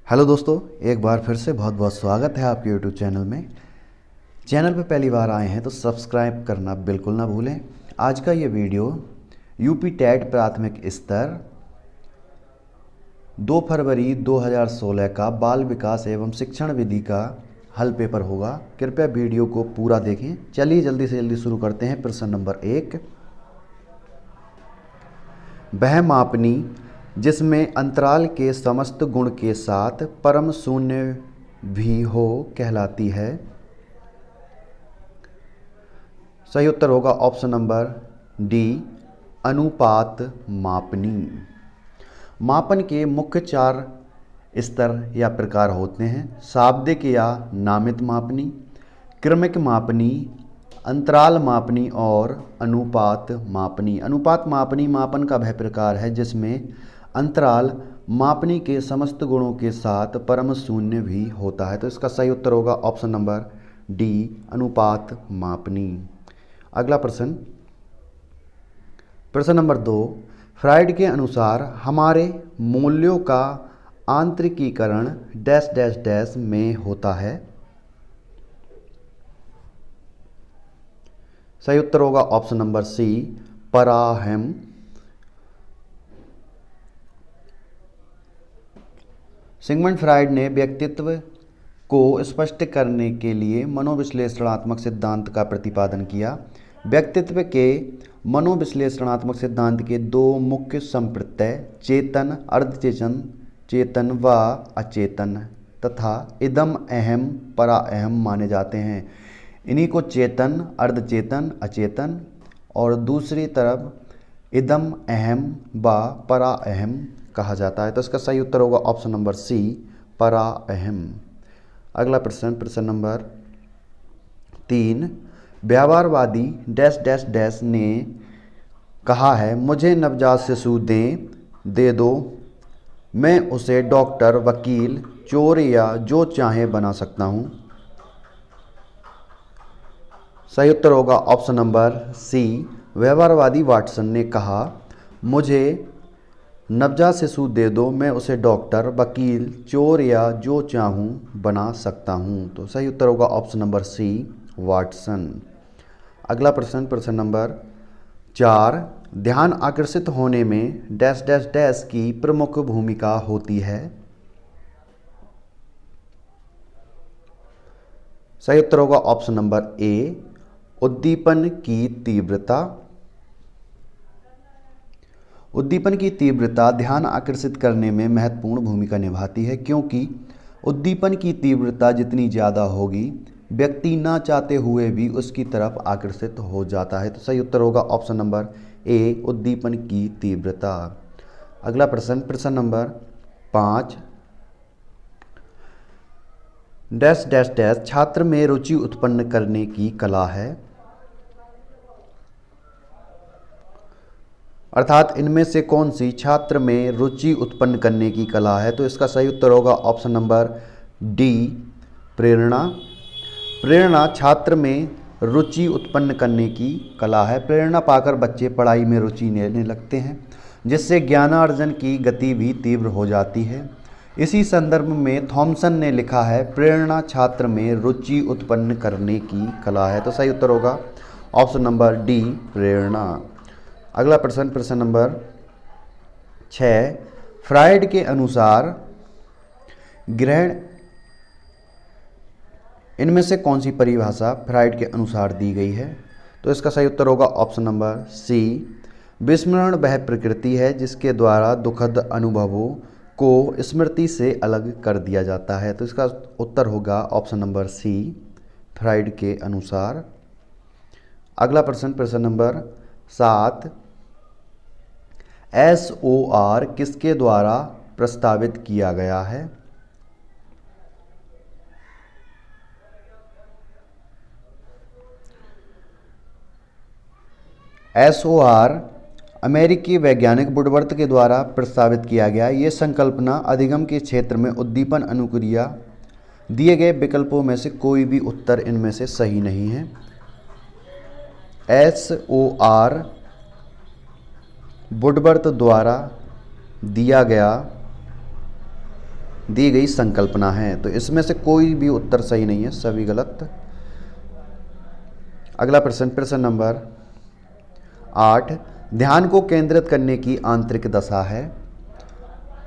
Hello दोस्तों, एक बार फिर से बहुत बहुत स्वागत है आपके यूट्यूब चैनल में। चैनल पे पहली बार आए हैं तो सब्सक्राइब करना बिल्कुल ना भूलें। आज का ये वीडियो यूपी टेट प्राथमिक स्तर 2 फरवरी 2016 का बाल विकास एवं शिक्षण विधि का हल पेपर होगा। कृपया वीडियो को पूरा देखें। चलिए जल्दी से जल्दी शुरू करते हैं। प्रश्न नंबर 1, वह मापनी जिसमें अंतराल के समस्त गुण के साथ परम शून्य भी हो कहलाती है। सही उत्तर होगा ऑप्शन नंबर डी, अनुपात मापनी। मापन के मुख्य 4 स्तर या प्रकार होते हैं: शाब्दिक या नामित मापनी, क्रमिक मापनी, अंतराल मापनी और अनुपात मापनी। अनुपात मापनी मापन का वह प्रकार है जिसमें अंतराल मापनी के समस्त गुणों के साथ परम शून्य भी होता है। तो इसका सही उत्तर होगा ऑप्शन नंबर डी, अनुपात मापनी। अगला प्रश्न, प्रश्न नंबर 2, फ्राइड के अनुसार हमारे मूल्यों का आंतरिकीकरण डैश डैश डैश में होता है। सही उत्तर होगा ऑप्शन नंबर सी, पराहम। सिगमंड फ्राइड ने व्यक्तित्व को स्पष्ट करने के लिए मनोविश्लेषणात्मक सिद्धांत का प्रतिपादन किया। व्यक्तित्व के मनोविश्लेषणात्मक सिद्धांत के 2 मुख्य संप्रत्यय चेतन, अर्धचेतन, चेतन व अचेतन तथा इदम अहम, परा अहम माने जाते हैं। इन्हीं को चेतन, अर्धचेतन, अचेतन और दूसरी तरफ इदम अहम व परा अहम कहा जाता है। तो इसका सही उत्तर होगा ऑप्शन नंबर सी, परा अहम। अगला प्रश्न, प्रश्न नंबर 3, व्यवहारवादी डैश डैश डैश ने कहा है, मुझे नवजात शिशु दे दो, मैं उसे डॉक्टर, वकील, चोर या जो चाहे बना सकता हूँ। सही उत्तर होगा ऑप्शन नंबर सी, व्यवहारवादी वाटसन ने कहा, मुझे नवजात शिशु दे दो, मैं उसे डॉक्टर, वकील, चोर या जो चाहूँ बना सकता हूँ। तो सही उत्तर होगा ऑप्शन नंबर सी, वाटसन। अगला प्रश्न, प्रश्न नंबर 4, ध्यान आकर्षित होने में डैश डैश डैश की प्रमुख भूमिका होती है। सही उत्तर होगा ऑप्शन नंबर ए, उद्दीपन की तीव्रता। उद्दीपन की तीव्रता ध्यान आकर्षित करने में महत्वपूर्ण भूमिका निभाती है, क्योंकि उद्दीपन की तीव्रता जितनी ज़्यादा होगी व्यक्ति ना चाहते हुए भी उसकी तरफ आकर्षित हो जाता है। तो सही उत्तर होगा ऑप्शन नंबर ए, उद्दीपन की तीव्रता। अगला प्रश्न, प्रश्न नंबर 5, डैश डैश डैश छात्र में रुचि उत्पन्न करने की कला है। अर्थात इनमें से कौन सी छात्र में रुचि उत्पन्न करने की कला है। तो इसका सही उत्तर होगा ऑप्शन नंबर डी, प्रेरणा। प्रेरणा छात्र में रुचि उत्पन्न करने की कला है। प्रेरणा पाकर बच्चे पढ़ाई में रुचि लेने लगते हैं, जिससे ज्ञानार्जन की गति भी तीव्र हो जाती है। इसी संदर्भ में थॉमसन ने लिखा है, प्रेरणा छात्र में रुचि उत्पन्न करने की कला है। तो सही उत्तर होगा ऑप्शन नंबर डी, प्रेरणा। अगला प्रश्न, प्रश्न नंबर 6, फ्राइड के अनुसार ग्रहण, इनमें से कौन सी परिभाषा फ्राइड के अनुसार दी गई है। तो इसका सही उत्तर होगा ऑप्शन नंबर सी, विस्मरण वह प्रकृति है जिसके द्वारा दुखद अनुभवों को स्मृति से अलग कर दिया जाता है। तो इसका उत्तर होगा ऑप्शन नंबर सी, फ्राइड के अनुसार। अगला प्रश्न, प्रश्न नंबर 7, SOR किसके द्वारा प्रस्तावित किया गया है। SOR अमेरिकी वैज्ञानिक वुडवर्थ के द्वारा प्रस्तावित किया गया। ये संकल्पना अधिगम के क्षेत्र में उद्दीपन अनुक्रिया दिए गए विकल्पों में से कोई भी उत्तर इनमें से सही नहीं है। SOR वुडवर्थ द्वारा दिया गया दी गई संकल्पना है। तो इसमें से कोई भी उत्तर सही नहीं है, सभी गलत। अगला प्रश्न नंबर 8, ध्यान को केंद्रित करने की आंतरिक दशा है,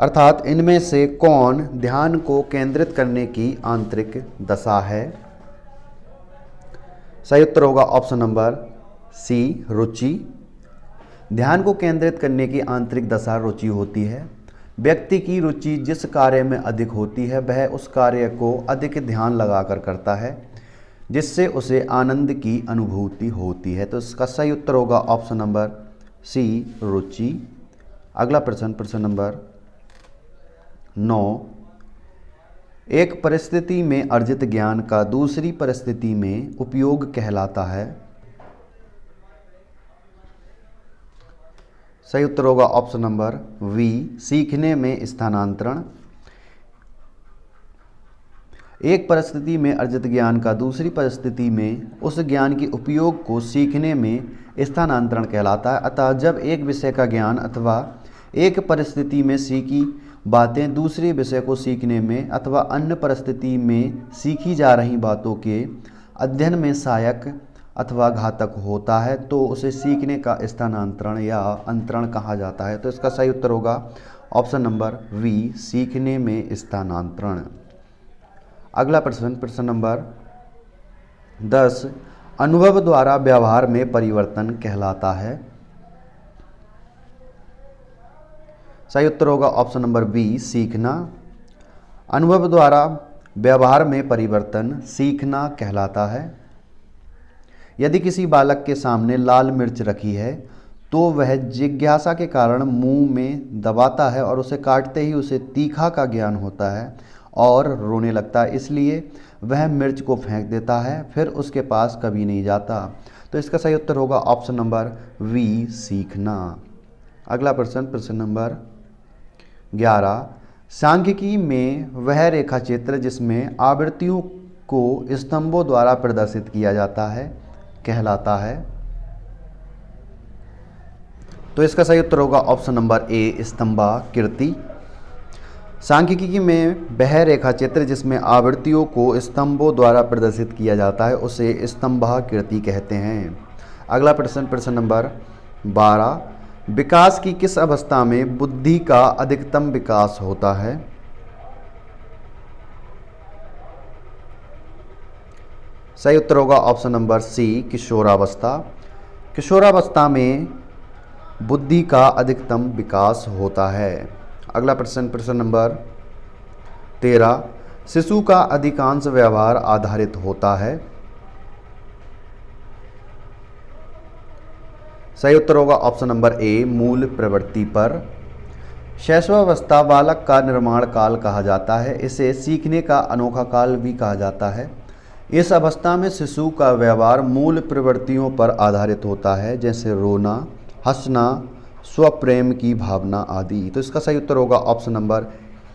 अर्थात इनमें से कौन ध्यान को केंद्रित करने की आंतरिक दशा है? सही उत्तर होगा ऑप्शन नंबर सी, रुचि। ध्यान को केंद्रित करने की आंतरिक दशा रुचि होती है। व्यक्ति की रुचि जिस कार्य में अधिक होती है वह उस कार्य को अधिक ध्यान लगाकर करता है, जिससे उसे आनंद की अनुभूति होती है। तो इसका सही उत्तर होगा ऑप्शन नंबर सी, रुचि। अगला प्रश्न नंबर 9, एक परिस्थिति में अर्जित ज्ञान का दूसरी परिस्थिति में उपयोग कहलाता है। सही उत्तर होगा ऑप्शन नंबर वी, सीखने में स्थानांतरण। एक परिस्थिति में अर्जित ज्ञान का दूसरी परिस्थिति में उस ज्ञान के उपयोग को सीखने में स्थानांतरण कहलाता है। अतः जब एक विषय का ज्ञान अथवा एक परिस्थिति में सीखी बातें दूसरे विषय को सीखने में अथवा अन्य परिस्थिति में सीखी जा रही बातों के अध्ययन में सहायक अथवा घातक होता है तो उसे सीखने का स्थानांतरण या अंतरण कहा जाता है। तो इसका सही उत्तर होगा ऑप्शन नंबर वी, सीखने में स्थानांतरण। अगला प्रश्न नंबर 10, अनुभव द्वारा व्यवहार में परिवर्तन कहलाता है। सही उत्तर होगा ऑप्शन नंबर बी, सीखना। अनुभव द्वारा व्यवहार में परिवर्तन सीखना कहलाता है। यदि किसी बालक के सामने लाल मिर्च रखी है तो वह जिज्ञासा के कारण मुंह में दबाता है और उसे काटते ही उसे तीखा का ज्ञान होता है और रोने लगता है, इसलिए वह मिर्च को फेंक देता है, फिर उसके पास कभी नहीं जाता। तो इसका सही उत्तर होगा ऑप्शन नंबर वी, सीखना। अगला प्रश्न नंबर 11, सांख्यिकी में वह रेखा चित्र जिसमें आवृत्तियों को स्तंभों द्वारा प्रदर्शित किया जाता है कहलाता है। तो इसका सही उत्तर होगा ऑप्शन नंबर ए, स्तंभाकृति। सांख्यिकी में वह रेखा चित्र जिसमें आवृत्तियों को स्तंभों द्वारा प्रदर्शित किया जाता है उसे स्तंभाकृति कहते हैं। अगला प्रश्न नंबर 12, विकास की किस अवस्था में बुद्धि का अधिकतम विकास होता है? सही उत्तर होगा ऑप्शन नंबर सी, किशोरावस्था। किशोरावस्था में बुद्धि का अधिकतम विकास होता है। अगला प्रश्न नंबर 13, शिशु का अधिकांश व्यवहार आधारित होता है। सही उत्तर होगा ऑप्शन नंबर ए, मूल प्रवृत्ति पर। शैशवावस्था बालक का निर्माण काल कहा जाता है, इसे सीखने का अनोखा काल भी कहा जाता है। इस अवस्था में शिशु का व्यवहार मूल प्रवृत्तियों पर आधारित होता है, जैसे रोना, हंसना, स्वप्रेम की भावना आदि। तो इसका सही उत्तर होगा ऑप्शन नंबर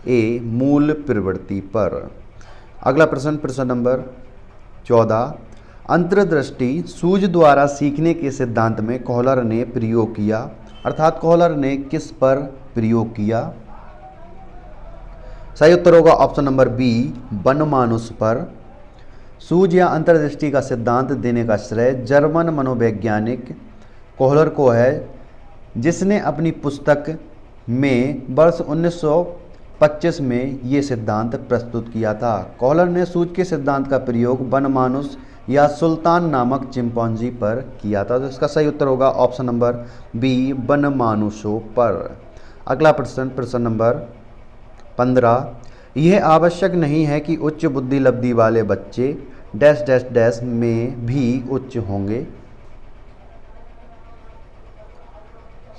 ए, मूल प्रवृत्ति पर। अगला प्रश्न नंबर 14, अंतर्दृष्टि सूझ द्वारा सीखने के सिद्धांत में कोहलर ने प्रयोग किया, अर्थात कोहलर ने किस पर प्रयोग किया? सही उत्तर होगा ऑप्शन नंबर बी, बनमानुस पर। सूझ या अंतर्दृष्टि का सिद्धांत देने का श्रेय जर्मन मनोवैज्ञानिक कोहलर को है, जिसने अपनी पुस्तक में वर्ष 1925 में ये सिद्धांत प्रस्तुत किया था। कोहलर ने सूझ के सिद्धांत का प्रयोग बनमानुस या सुल्तान नामक चिंपांजी पर किया था। तो इसका सही उत्तर होगा ऑप्शन नंबर बी, बनमानुसों पर। अगला प्रश्न नंबर 15, यह आवश्यक नहीं है कि उच्च बुद्धि लब्धि वाले बच्चे डैश डैश डैश में भी उच्च होंगे।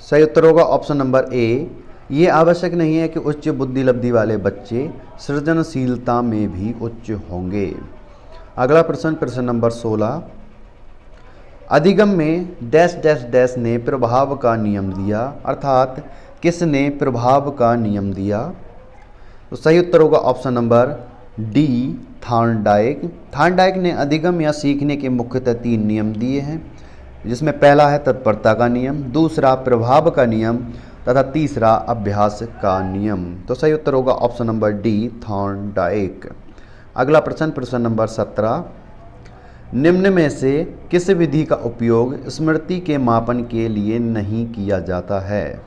सही उत्तर होगा ऑप्शन नंबर ए, ये आवश्यक नहीं है कि उच्च बुद्धि लब्धि वाले बच्चे सृजनशीलता में भी उच्च होंगे। अगला प्रश्न नंबर 16, अधिगम में डैश डैश डैश ने प्रभाव का नियम दिया, अर्थात किसने प्रभाव का नियम दिया? तो सही उत्तर होगा option number D, Thorndike. Thorndike ने अधिगम या सीखने के मुख्यतः 3 नियम दिए हैं, जिसमें पहला है तत्परता का नियम, दूसरा प्रभाव का नियम तथा तीसरा अभ्यास का नियम। तो सही उत्तर होगा ऑप्शन नंबर डी, थॉर्नडाइक। अगला प्रश्न, प्रश्न नंबर 17, निम्न में से किस विधि का उपयोग स्मृति के मापन के लिए नहीं किया जाता है?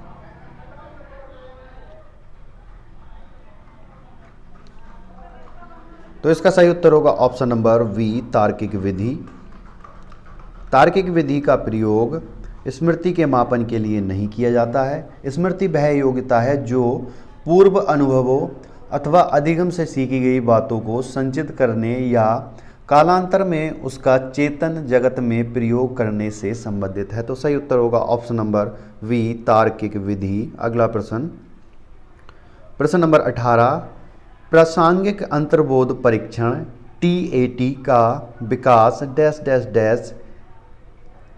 तो इसका सही उत्तर होगा ऑप्शन नंबर वी, तार्किक विधि। तार्किक विधि का प्रयोग स्मृति के मापन के लिए नहीं किया जाता है। स्मृति वह योग्यता है जो पूर्व अनुभवों अथवा अधिगम से सीखी गई बातों को संचित करने या कालांतर में उसका चेतन जगत में प्रयोग करने से संबंधित है। तो सही उत्तर होगा ऑप्शन नंबर वी, तार्किक विधि। अगला प्रश्न, प्रश्न नंबर 18, प्रासंगिक अंतर्बोध परीक्षण TAT का विकास डैश डैश डैश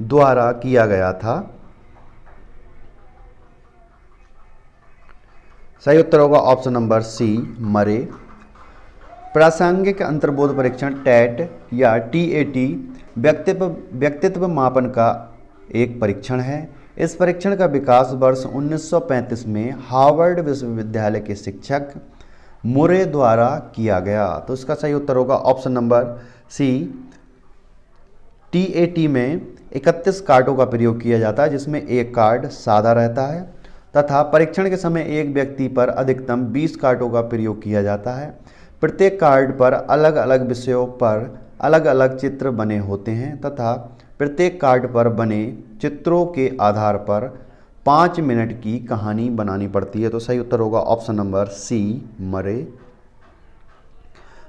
द्वारा किया गया था? सही उत्तर होगा ऑप्शन नंबर सी, मरे। प्रासंगिक अंतर्बोध परीक्षण टैट या TAT व्यक्तित्व मापन का एक परीक्षण है। इस परीक्षण का विकास वर्ष 1935 में हार्वर्ड विश्वविद्यालय के शिक्षक मुरे द्वारा किया गया। तो इसका सही उत्तर होगा ऑप्शन नंबर सी। TAT में 31 कार्डों का प्रयोग किया जाता है, जिसमें एक कार्ड सादा रहता है तथा परीक्षण के समय एक व्यक्ति पर अधिकतम 20 कार्डों का प्रयोग किया जाता है। प्रत्येक कार्ड पर अलग अलग विषयों पर अलग अलग चित्र बने होते हैं तथा प्रत्येक कार्ड पर बने चित्रों के आधार पर 5 मिनट की कहानी बनानी पड़ती है। तो सही उत्तर होगा ऑप्शन नंबर सी, मरे।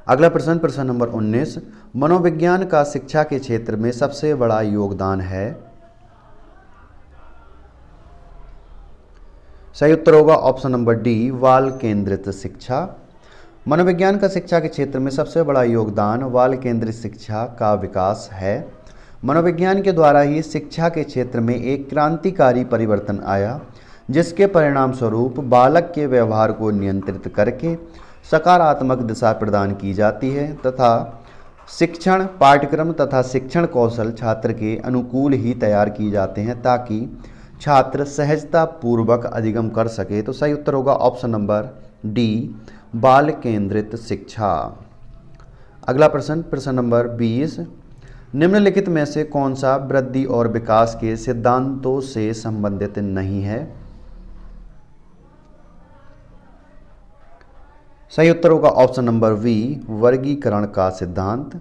अगला प्रश्न, प्रश्न नंबर 19, मनोविज्ञान का शिक्षा के क्षेत्र में सबसे बड़ा योगदान है? सही उत्तर होगा ऑप्शन नंबर डी, वाल केंद्रित शिक्षा। मनोविज्ञान का शिक्षा के क्षेत्र में सबसे बड़ा योगदान वाल केंद्रित शिक्षा का विकास है। मनोविज्ञान के द्वारा ही शिक्षा के क्षेत्र में एक क्रांतिकारी परिवर्तन आया, जिसके परिणाम स्वरूप बालक के व्यवहार को नियंत्रित करके सकारात्मक दिशा प्रदान की जाती है तथा शिक्षण पाठ्यक्रम तथा शिक्षण कौशल छात्र के अनुकूल ही तैयार किए जाते हैं ताकि छात्र सहजता पूर्वक अधिगम कर सके। तो सही उत्तर होगा ऑप्शन नंबर डी, बाल केंद्रित शिक्षा। अगला प्रश्न, प्रश्न नंबर 20, निम्नलिखित में से कौन सा वृद्धि और विकास के सिद्धांतों से संबंधित नहीं है? सही उत्तर होगा ऑप्शन नंबर वी, वर्गीकरण का सिद्धांत।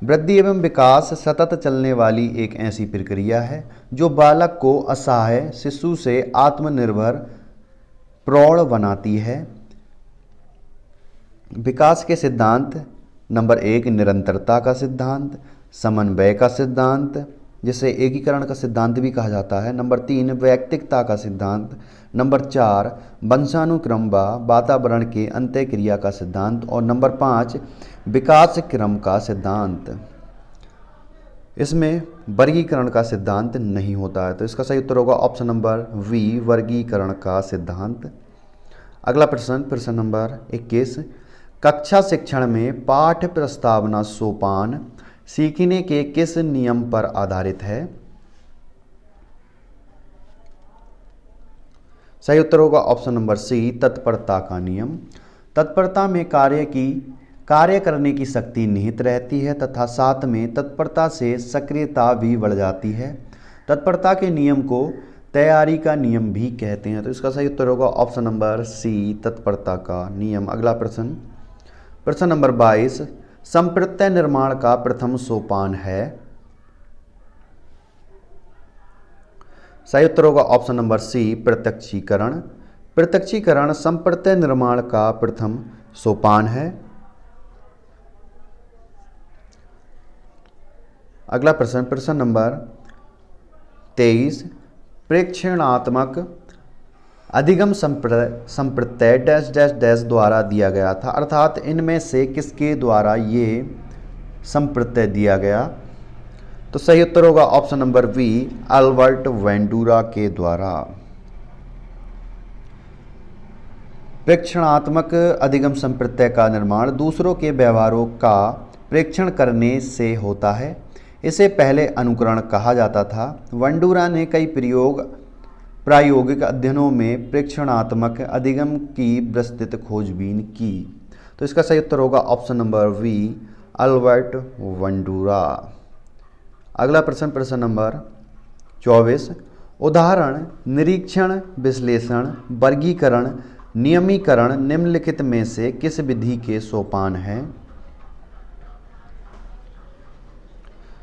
वृद्धि एवं विकास सतत चलने वाली एक ऐसी प्रक्रिया है जो बालक को असहाय शिशु से आत्मनिर्भर प्रौढ़ बनाती है। विकास के सिद्धांत, नंबर 1 निरंतरता का सिद्धांत, समन्वय का सिद्धांत जिसे एकीकरण का सिद्धांत भी कहा जाता है, नंबर 3 वैयक्तिकता का सिद्धांत, नंबर 4 वंशानुक्रम व वातावरण के अंतःक्रिया का सिद्धांत और नंबर 5 विकास क्रम का सिद्धांत। इसमें वर्गीकरण का सिद्धांत नहीं होता है। तो इसका सही उत्तर होगा ऑप्शन नंबर वी, वर्गीकरण का सिद्धांत। अगला प्रश्न, प्रश्न नंबर 21, कक्षा शिक्षण में पाठ्य प्रस्तावना सोपान सीखने के किस नियम पर आधारित है? सही उत्तर होगा ऑप्शन नंबर सी, तत्परता का नियम। तत्परता में कार्य करने की शक्ति निहित रहती है तथा साथ में तत्परता से सक्रियता भी बढ़ जाती है। तत्परता के नियम को तैयारी का नियम भी कहते हैं। तो इसका सही उत्तर होगा ऑप्शन नंबर सी, तत्परता का नियम। अगला प्रश्न, प्रश्न नंबर 22, संप्रत्यय निर्माण का प्रथम सोपान है? सही उत्तर होगा ऑप्शन नंबर सी, प्रत्यक्षीकरण। प्रत्यक्षीकरण संप्रत्यय निर्माण का प्रथम सोपान है। अगला प्रश्न, प्रश्न नंबर 23, प्रेक्षणात्मक अधिगम संप्रत्यय डैश डैश डैश द्वारा दिया गया था, अर्थात इनमें से किसके द्वारा ये संप्रत्यय दिया गया? तो सही उत्तर होगा ऑप्शन नंबर बी, अल्बर्ट वेंडूरा के द्वारा। प्रेक्षणात्मक अधिगम संप्रत्यय का निर्माण दूसरों के व्यवहारों का प्रेक्षण करने से होता है। इसे पहले अनुकरण कहा जाता था। वेंडूरा ने कई प्रयोग प्रायोगिक अध्ययनों में प्रेक्षणात्मक अधिगम की विस्तृत खोजबीन की। तो इसका सही उत्तर होगा option number V, Albert Bandura. अगला प्रश्न, प्रश्न नंबर 24। उदाहरण निरीक्षण, विश्लेषण, वर्गीकरण, नियमीकरण निम्नलिखित में से किस विधि के सोपान हैं?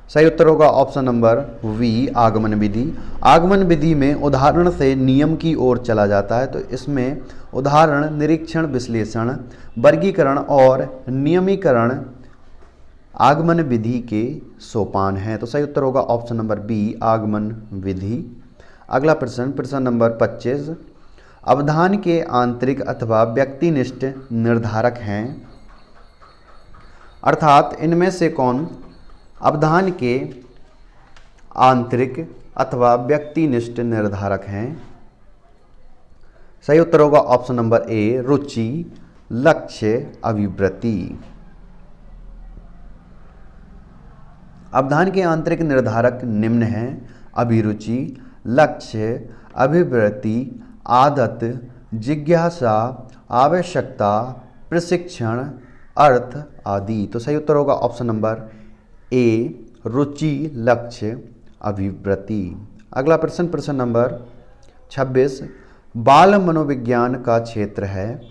सही उत्तर होगा ऑप्शन नंबर वी, आगमन विधि। आगमन विधि में उदाहरण से नियम की ओर चला जाता है, तो इसमें उदाहरण, निरीक्षण, विश्लेषण, वर्गीकरण और नियमीकरण आगमन विधि के सोपान हैं। तो सही उत्तर होगा ऑप्शन नंबर बी, आगमन विधि। अगला प्रश्न, प्रश्न नंबर 25। अवधान के आंतरिक अथवा व्यक्तिनिष्ठ निर्धारक हैं, अर्थात इनमें से कौन अवधान के आंतरिक अथवा व्यक्तिनिष्ठ निर्धारक हैं? सही उत्तर होगा ऑप्शन नंबर ए, रुचि, लक्ष्य, अभिवृत्ति। अवधान के आंतरिक निर्धारक निम्न हैं: अभिरुचि, लक्ष्य, अभिवृत्ति, आदत, जिज्ञासा, आवश्यकता, प्रशिक्षण, अर्थ आदि। तो सही उत्तर होगा ऑप्शन नंबर ए, रुचि, लक्ष्य, अभिवृत्ति। अगला प्रश्न, प्रश्न नंबर 26। बाल मनोविज्ञान का क्षेत्र है।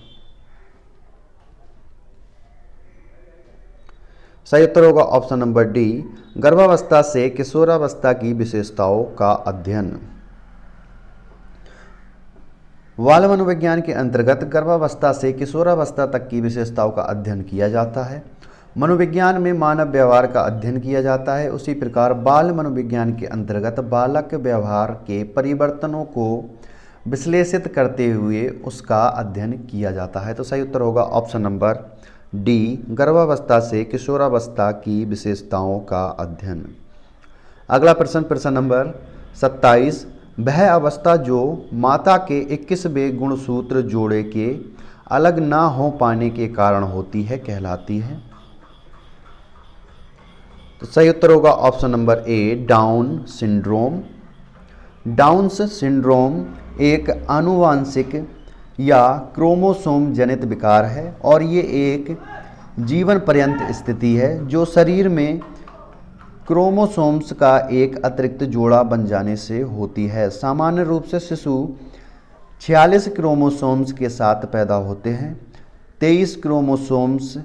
सही उत्तर होगा ऑप्शन नंबर डी, गर्भावस्था से किशोरावस्था की विशेषताओं का अध्ययन। बाल मनोविज्ञान के अंतर्गत गर्भावस्था से किशोरावस्था तक की विशेषताओं का अध्ययन किया जाता है। मनोविज्ञान में मानव व्यवहार का अध्ययन किया जाता है। उसी प्रकार बाल मनोविज्ञान के अंतर्गत बालक व्यवहार के परिवर्तनों को विश्लेषित करते हुए उसका अध्ययन किया जाता है। तो सही उत्तर होगा ऑप्शन नंबर डी, गर्भावस्था से किशोरावस्था की विशेषताओं का अध्ययन। अगला प्रश्न, प्रश्न नंबर 27। वह अवस्था जो माता के 21वें गुणसूत्र जोड़े के अलग ना हो पाने के कारण होती है कहलाती है? तो सही उत्तर होगा option number A, down syndrome. Downs syndrome एक आनुवांशिक या क्रोमोसोम जनित विकार है और ये एक जीवन पर्यंत स्थिति है जो शरीर में क्रोमोसोम्स का एक अतिरिक्त जोड़ा बन जाने से होती है। सामान्य रूप से शिशु 46 क्रोमोसोम्स के साथ पैदा होते हैं। 23 क्रोमोसोम्स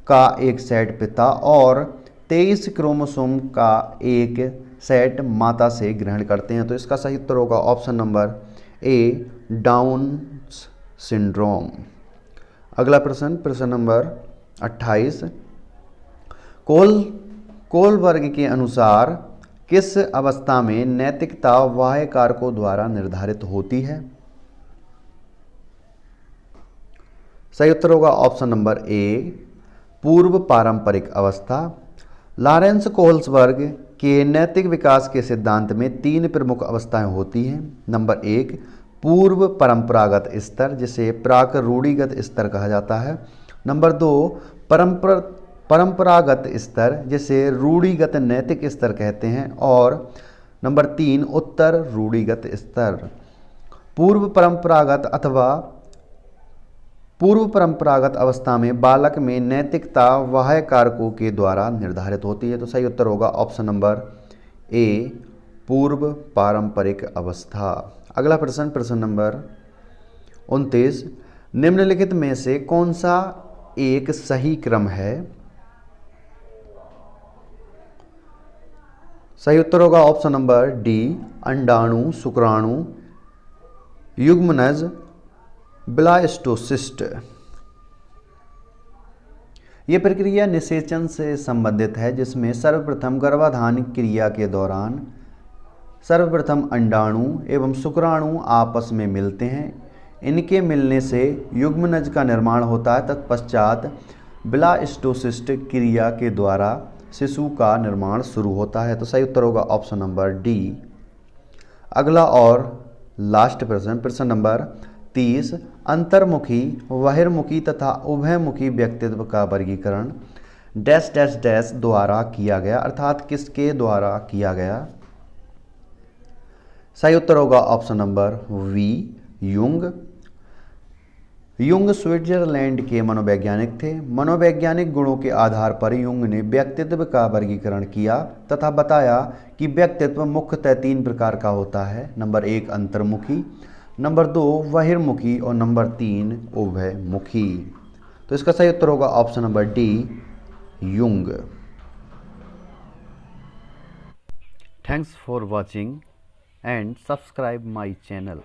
का एक सेट पिता और 23 क्रोमोसोम का एक सेट माता से ग्रहण करते हैं। तो इसका सही उत्तर होगा option number A, down syndrome. अगला प्रश्न, प्रश्न नंबर 28। कोलबर्ग के अनुसार किस अवस्था में नैतिकता बाह्य कारकों द्वारा निर्धारित होती है? सही उत्तर होगा ऑप्शन नंबर ए, पूर्व पारंपरिक अवस्था। लॉरेंस कोल्सबर्ग के नैतिक विकास के सिद्धांत में 3 प्रमुख अवस्थाएं होती हैं। नंबर 1, पूर्व परंपरागत स्तर, जिसे प्राक रूढ़िगत स्तर कहा जाता है। नंबर 2, परंपरागत स्तर, जिसे रूढ़िगत नैतिक स्तर कहते हैं। और नंबर 3, उत्तर रूढ़िगत स्तर। पूर्व परंपरागत अवस्था में बालक में नैतिकता बाह्य कारकों के द्वारा निर्धारित होती है। तो सही उत्तर होगा ऑप्शन नंबर ए, पूर्व पारंपरिक अवस्था। अगला प्रश्न, प्रश्न नंबर 29। निम्नलिखित में से कौन सा एक सही क्रम है? सही उत्तर होगा ऑप्शन नंबर डी, अंडाणु, शुक्राणु, युग्मनज, ब्लास्टोसिस्ट। ये प्रक्रिया निषेचन से संबंधित है, जिसमें सर्वप्रथम गर्भाधान क्रिया के दौरान सर्वप्रथम अंडाणु एवं शुक्राणु आपस में मिलते हैं। इनके मिलने से युग्मनज का निर्माण होता है। तत्पश्चात ब्लास्टोसिस्ट क्रिया के द्वारा शिशु का निर्माण शुरू होता है। तो सही उत्तर होगा ऑप्शन नंबर डी। अगला और लास्ट प्रश्न, प्रश्न नंबर 30। अंतर्मुखी, बहिर्मुखी तथा उभयमुखी व्यक्तित्व का वर्गीकरण डैश डैश डैश द्वारा किया गया, अर्थात किसके द्वारा किया गया? सही उत्तर होगा option number V, Jung. Jung Switzerland के मनोवैज्ञानिक थे। मनोवैज्ञानिक गुणों के आधार पर युंग ने व्यक्तित्व का वर्गीकरण किया तथा बताया कि व्यक्तित्व मुख्यतः 3 प्रकार का होता है। नंबर 1 अंतर्मुखी, नंबर 2 बहिर्मुखी और नंबर 3 उभयमुखी। तो इसका सही उत्तर होगा option number D, Jung. Thanks for watching and subscribe my channel.